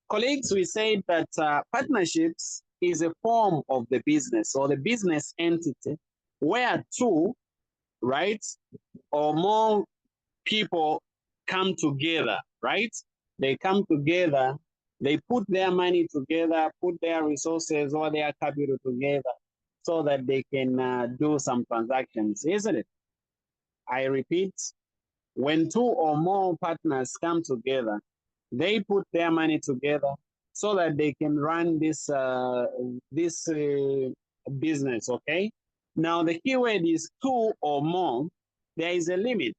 Colleagues, we said that partnerships is a form of the business or the business entity where two, right, or more people come together, right? They come together, they put their money together, put their resources or their capital together so that they can do some transactions, isn't it? I repeat, when two or more partners come together, they put their money together so that they can run this business, okay? Now, the keyword is two or more. There is a limit,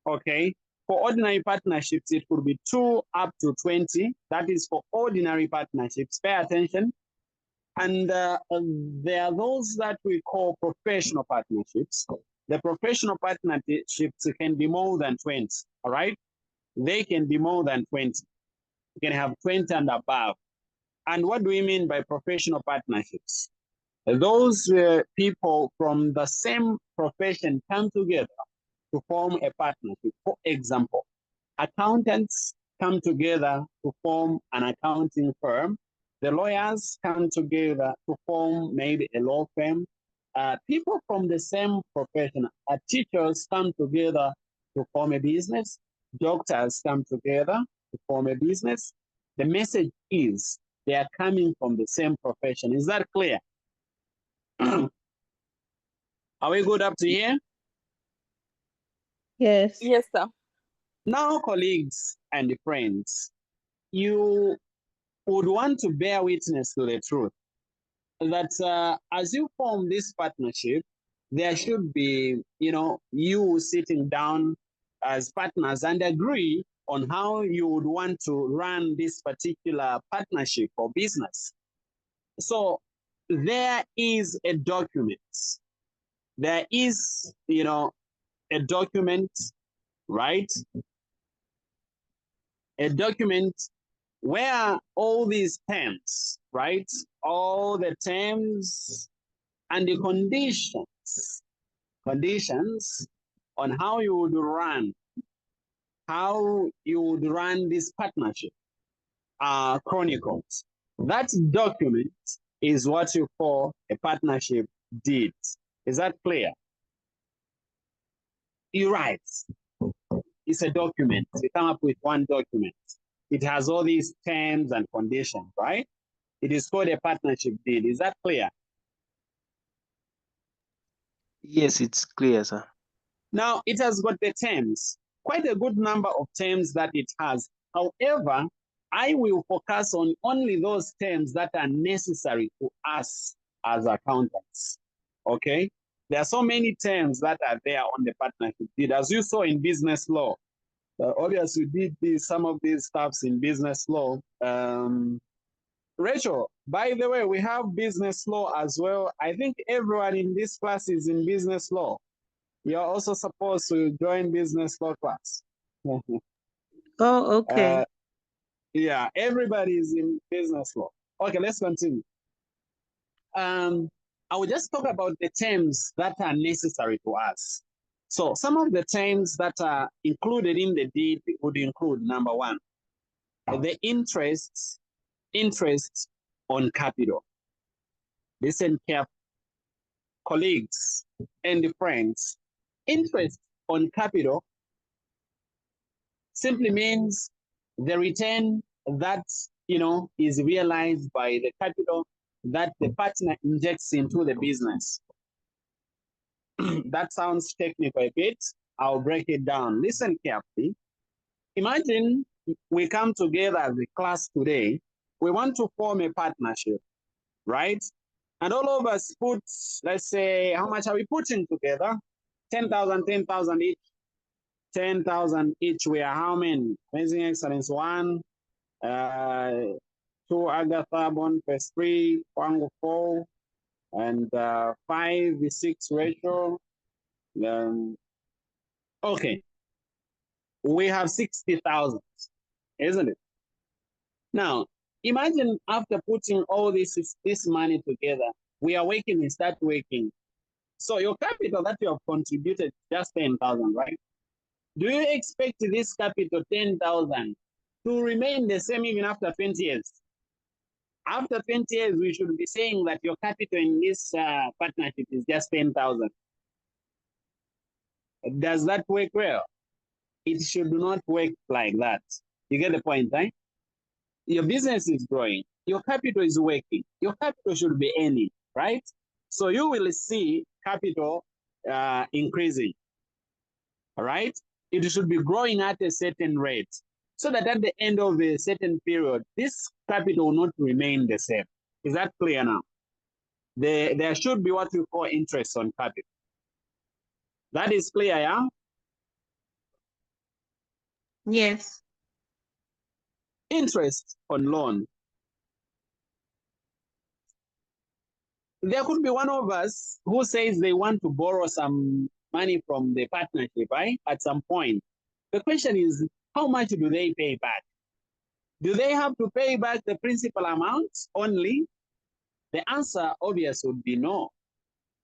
okay? For ordinary partnerships, it could be 2 up to 20. That is for ordinary partnerships. Pay attention. And there are those that we call professional partnerships. The professional partnerships can be more than 20, all right? They can be more than 20. You can have 20 and above. And what do we mean by professional partnerships? Those people from the same profession come together to form a partnership. For example, accountants come together to form an accounting firm. The lawyers come together to form maybe a law firm. People from the same profession, teachers come together to form a business. Doctors come together to form a business. The message is they are coming from the same profession. Is that clear? Are we good up to here? Yes. Yes, sir. Now, colleagues and friends, you would want to bear witness to the truth that as you form this partnership, there should be, you sitting down as partners and agree on how you would want to run this particular partnership or business. So there is a document. There is, a document, right? A document where all these terms, right? All the terms and the conditions on how you would run this partnership are chronicled. That document is what you call a partnership deed. Is that clear? You're right. It's a document. You come up with one document. It has all these terms and conditions, right? It is called a partnership deed. Is that clear? Yes, it's clear, sir. Now, it has got the terms, quite a good number of terms that it has. However, I will focus on only those terms that are necessary to us as accountants, okay? There are so many terms that are there on the partnership deed. As you saw in business law, obviously we did some of these stuffs in business law. Rachel, by the way, we have business law as well. I think everyone in this class is in business law. You're also supposed to join business law class. Oh, okay. Yeah, everybody is in business law. Okay, let's continue. I will just talk about the terms that are necessary to us. So some of the terms that are included in the deed would include, number one, the interest on capital. Listen carefully, colleagues and friends. Interest on capital simply means the return that is realized by the capital that the partner injects into the business. That sounds technical a bit. I'll break it down. Listen carefully. Imagine we come together as a class today. We want to form a partnership, right? And all of us put, let's say, how much are we putting together? 10,000, 10,000 each. 10,000 each. We are how many? Amazing Excellence 1, 2 Agatha, 1 plus 3, 1 4, and 5 is 6 ratio. Okay. We have 60,000, isn't it? Now, imagine after putting all this money together, we are working, we start working. So your capital that you have contributed just 10,000, right? Do you expect this capital 10,000 to remain the same even after 20 years. After 20 years, we should be saying that your capital in this partnership is just 10,000. Does that work well? It should not work like that. You get the point, right? Your business is growing. Your capital is working. Your capital should be earning, right? So you will see capital increasing, all right? It should be growing at a certain rate so that at the end of a certain period, this capital will not remain the same. Is that clear now? There should be what we call interest on capital. That is clear, yeah? Yes. Interest on loan. There could be one of us who says they want to borrow some money from the partnership, right? At some point. The question is, how much do they pay back? Do they have to pay back the principal amount only? The answer, obvious, would be no.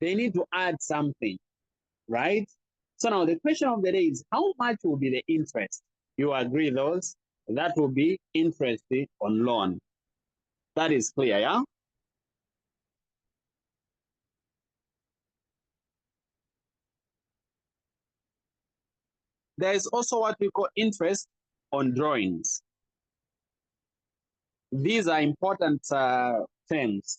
They need to add something, right? So now the question of the day is, how much will be the interest? You agree those? That will be interest on loan. That is clear, yeah? There is also what we call interest on drawings. These are important terms.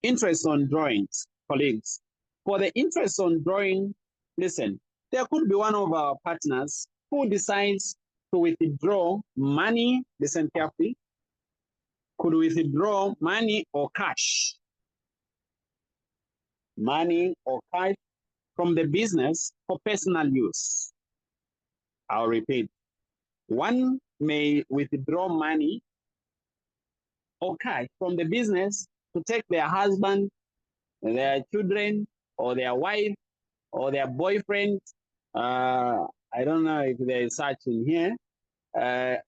Interest on drawings, colleagues. For the interest on drawing, listen, there could be one of our partners who decides to withdraw money, listen carefully, could withdraw money or cash. Money or cash from the business for personal use. I'll repeat. One may withdraw money or cash from the business to take their husband, their children, or their wife, or their boyfriend. I don't know if there is such in here.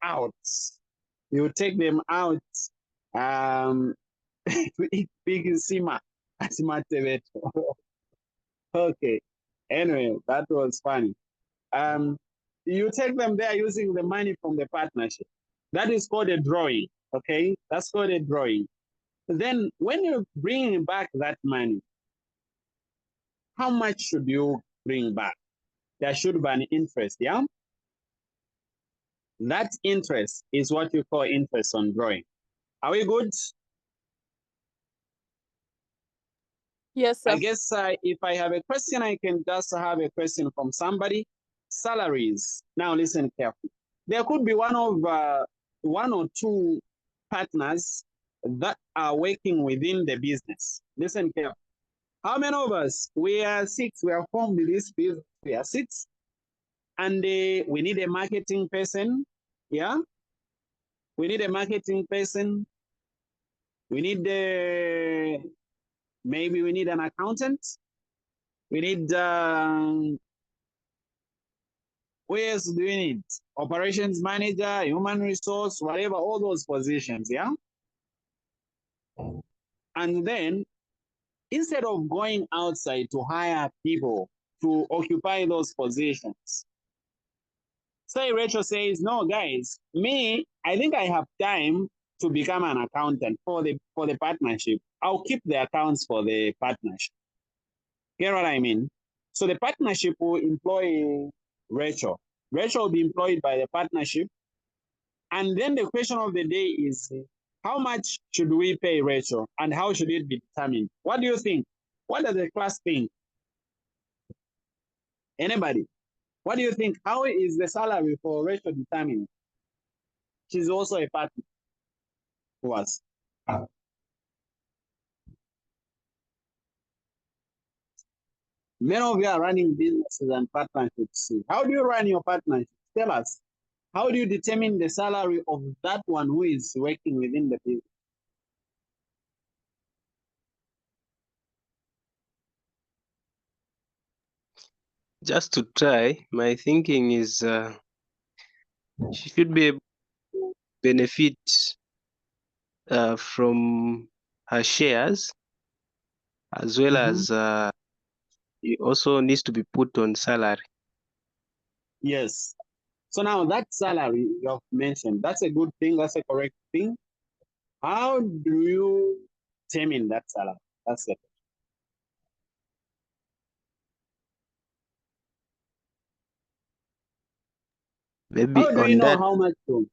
Out. You take them out to eat big sima. Okay. Anyway, that was funny. You take them there using the money from the partnership. That is called a drawing. Okay, that's called a drawing. Then when you bring back that money, how much should you bring back? There should be an interest, yeah? That interest is what you call interest on drawing. Are we good? Yes, sir. I guess if I have a question, I can just have a question from somebody. Salaries. Now listen carefully. There could be one or two partners that are working within the business. Listen carefully. How many of us? We are six. We are formed in this business. We are six. And we need a marketing person. Yeah. We need a marketing person. We need maybe we need an accountant. We need where else do we need? Operations manager, human resource, whatever, all those positions, yeah? And then instead of going outside to hire people to occupy those positions, say Rachel says, no, guys, me, I think I have time to become an accountant for the partnership. I'll keep the accounts for the partnership. Get what I mean? So the partnership will employ Rachel. Rachel will be employed by the partnership. And then the question of the day is, how much should we pay Rachel and how should it be determined? What do you think? What does the class think? Anybody? What do you think? How is the salary for Rachel determined? She's also a partner to us. Many of you are running businesses and partnerships. How do you run your partnership? Tell us. How do you determine the salary of that one who is working within the business? Just to try, my thinking is she should be able to benefit from her shares, as well as it also needs to be put on salary. Yes. So now that salary you have mentioned, that's a good thing, that's a correct thing. How do you determine that salary? That's it. Maybe How do you on know that, how much to?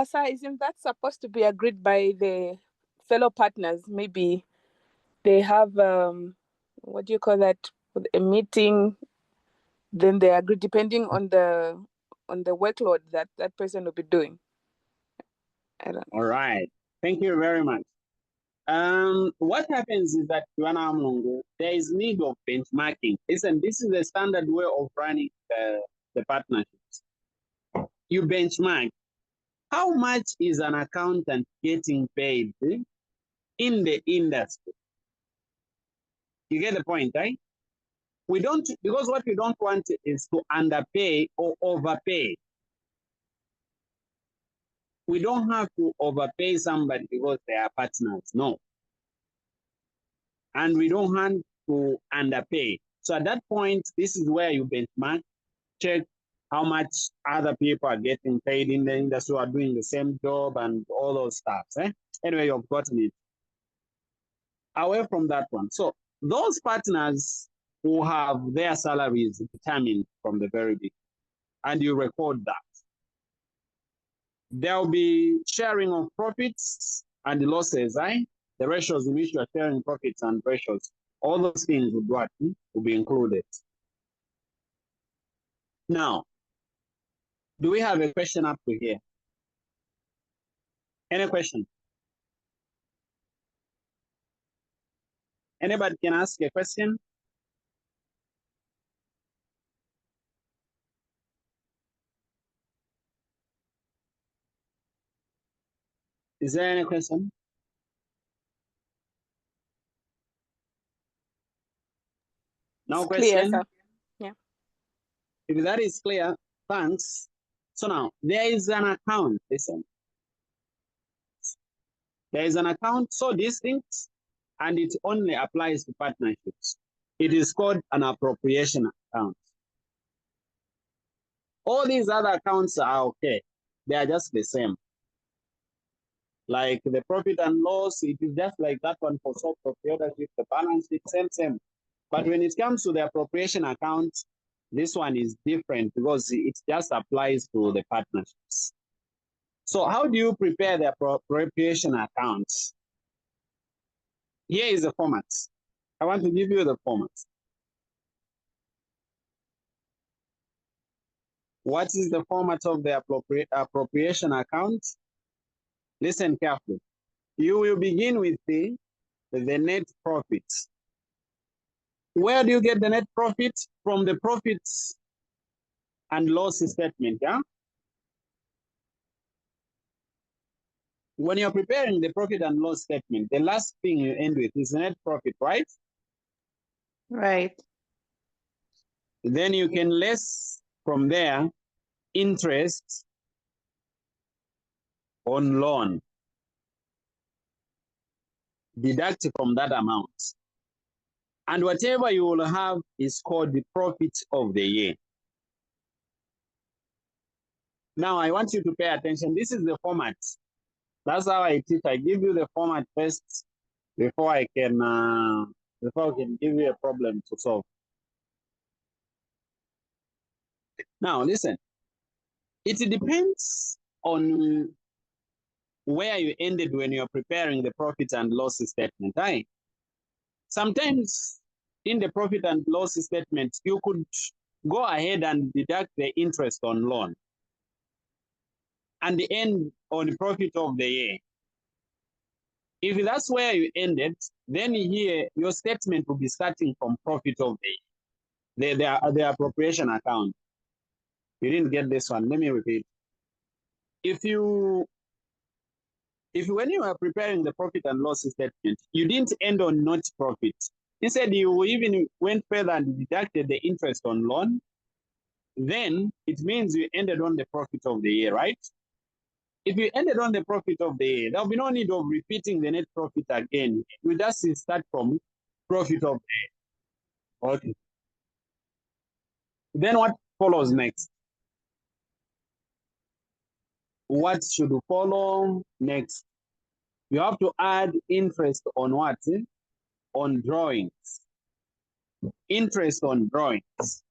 Sir, isn't that supposed to be agreed by the fellow partners? Maybe they have what do you call that? A meeting, then they agree depending on the workload that that person will be doing. I don't know. All right. Thank you very much. What happens is that there is need of benchmarking. Listen, this is a standard way of running the partnerships. You benchmark. How much is an accountant getting paid in the industry? You get the point, right? We don't, because what we don't want is to underpay or overpay. We don't have to overpay somebody because they are partners. No. And we don't want to underpay. So at that point, this is where you benchmark, check how much other people are getting paid in the industry who are doing the same job and all those stuff. Anyway, you've gotten it. Away from that one. So those partners who have their salaries determined from the very beginning, and you record that. There will be sharing of profits and losses, right? The ratios in which you are sharing profits and ratios, all those things will be included. Now, do we have a question up to here? Any question? Anybody can ask a question? Is there any question? No It's question? clear, sir. Yeah. If that is clear, thanks. So now, there is an account, listen. There is an account so distinct, and it only applies to partnerships. It is called an appropriation account. All these other accounts are okay. They are just the same. Like the profit and loss, it is just like that one for sole proprietorship, the balance sheet, same. But when it comes to the appropriation account, this one is different because it just applies to the partnerships. So how do you prepare the appropriation account? Here is the format. I want to give you the format. What is the format of the appropriation account? Listen carefully. You will begin with the net profit. Where do you get the net profit? From the profits and loss statement, yeah? When you're preparing the profit and loss statement, the last thing you end with is net profit, right? Right. Then you can less from there interest on loan. Deduct from that amount. And whatever you will have is called the profit of the year. Now I want you to pay attention. This is the format. That's how I teach. I give you the format first before I can give you a problem to solve. Now listen. It depends on where you ended when you're preparing the profit and loss statement, right? Sometimes in the profit and loss statement, you could go ahead and deduct the interest on loan and the end on the profit of the year. If that's where you ended, then here your statement will be starting from profit of the year, the appropriation account. You didn't get this one. Let me repeat. If when you are preparing the profit and loss statement, you didn't end on net profit. Instead, you even went further and deducted the interest on loan, then it means you ended on the profit of the year, right? If you ended on the profit of the year, there'll be no need of repeating the net profit again. You just start from profit of the year. Okay. Then what follows next? What should follow next? You have to add interest on what? On drawings. Interest on drawings.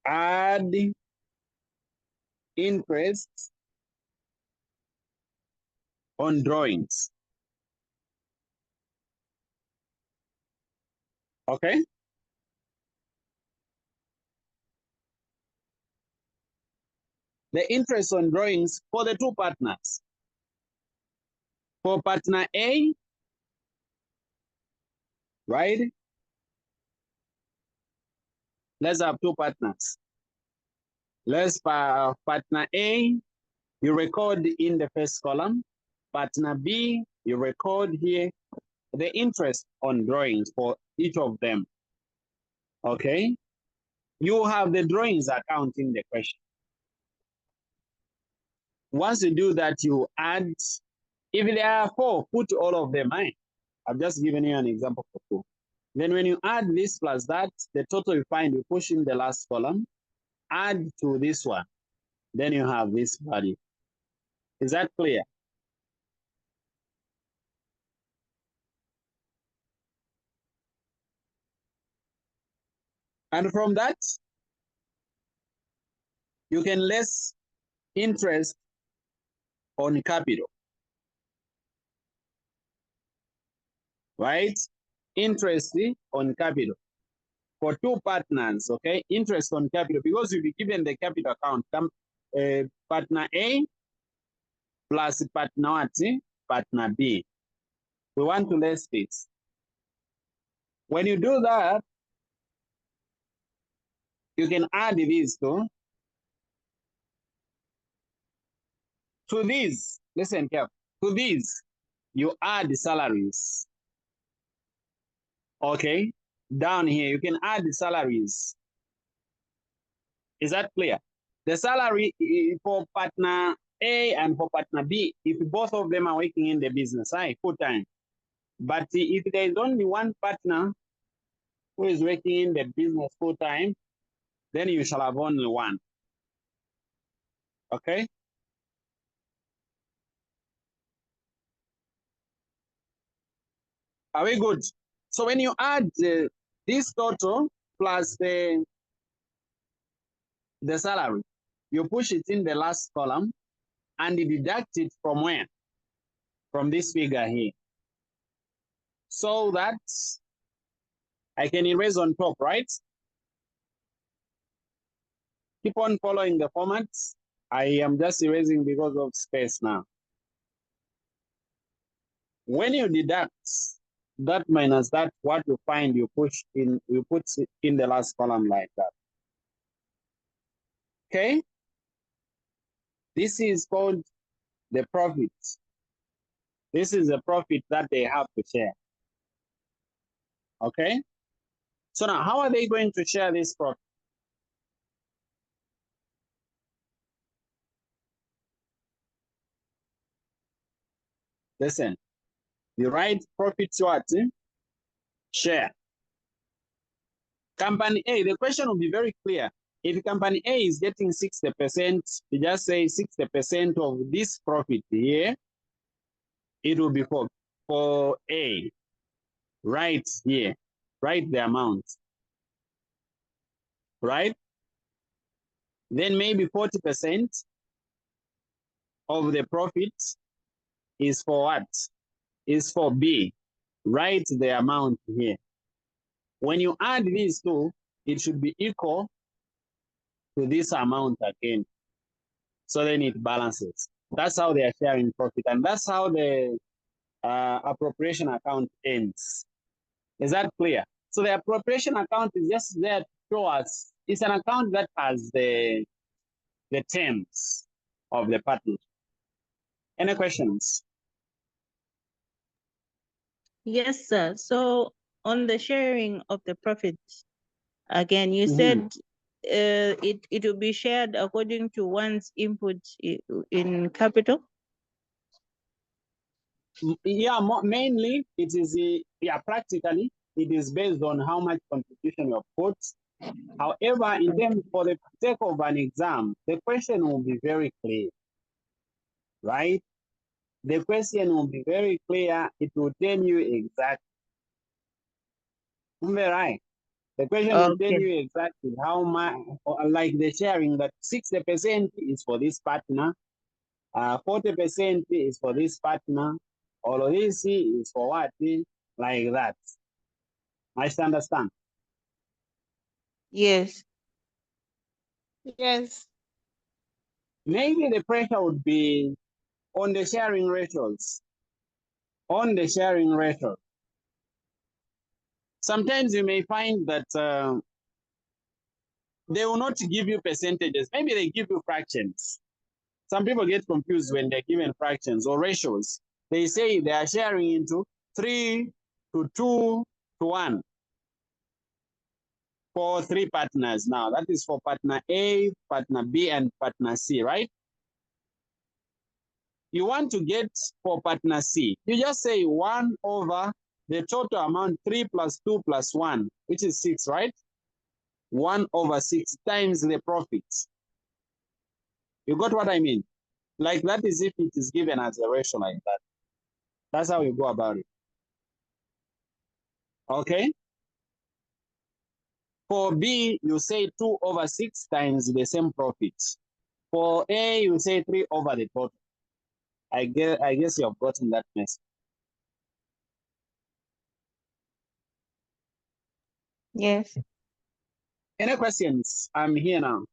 Add interest on drawings. Okay? The interest on drawings for the two partners. For partner A, right? Let's have two partners. Let's partner A, you record in the first column. Partner B, you record here the interest on drawings for each of them. Okay? You have the drawings account in the question. Once you do that, you add, if there are 4, put all of them in. I've just given you an example for 2. Then when you add this plus that, the total you find, you push in the last column, add to this one. Then you have this value. Is that clear? And from that, you can less interest on capital. Right? Interest on capital. For two partners, okay? Interest on capital, because you'll be given the capital account. Partner A plus partner what? Partner B. We want to list this. When you do that, you can add these two. To these, listen carefully. To these, you add the salaries. Okay? Down here, you can add the salaries. Is that clear? The salary for partner A and for partner B, if both of them are working in the business, full time. But if there is only one partner who is working in the business full time, then you shall have only one. Okay? Are we good? So when you add this total plus the salary, you push it in the last column and you deduct it from where? From this figure here. So that I can erase on top, right? Keep on following the format. I am just erasing because of space now. When you deduct that minus that, what you find, you push in, you put it in the last column like that. Okay? This is called the profit. This is the profit that they have to share. Okay? So now, how are they going to share this profit? Listen, you write profit what? Share. Company A, the question will be very clear. If company A is getting 60%, you just say 60% of this profit here, it will be for A. Right here. Write the amount. Right? Then maybe 40% of the profit is for what? Is for B. Write the amount here. When you add these two, it should be equal to this amount again. So then it balances. That's how they are sharing profit. And that's how the appropriation account ends. Is that clear? So the appropriation account is just there to show us. It's an account that has the terms of the partnership. Any questions? Yes, sir. So on the sharing of the profits, again, you said it will be shared according to one's input in capital? Yeah, mainly it is practically it is based on how much contribution you have put. However, in terms for the sake of an exam, the question will be very clear, right? The question will be very clear. It will tell you exactly. Right. The question will tell Okay. you exactly how much, like the sharing that 60% is for this partner, 40% is for this partner, all of this is for what, like that. I still understand. Yes. Yes. Maybe the pressure would be on the sharing ratios. On the sharing ratio. Sometimes you may find that they will not give you percentages. Maybe they give you fractions. Some people get confused when they're given fractions or ratios. They say they are sharing into 3 to 2 to 1 for 3 partners. Now, that is for partner A, partner B, and partner C, right? You want to get for partner C. You just say 1 over the total amount, 3 plus 2 plus 1, which is 6, right? 1 over 6 times the profits. You got what I mean? Like that is if it is given as a ratio like that. That's how you go about it. Okay? For B, you say 2 over 6 times the same profits. For A, you say 3 over the total. I guess you have gotten that message. Yes. Any questions? I'm here now.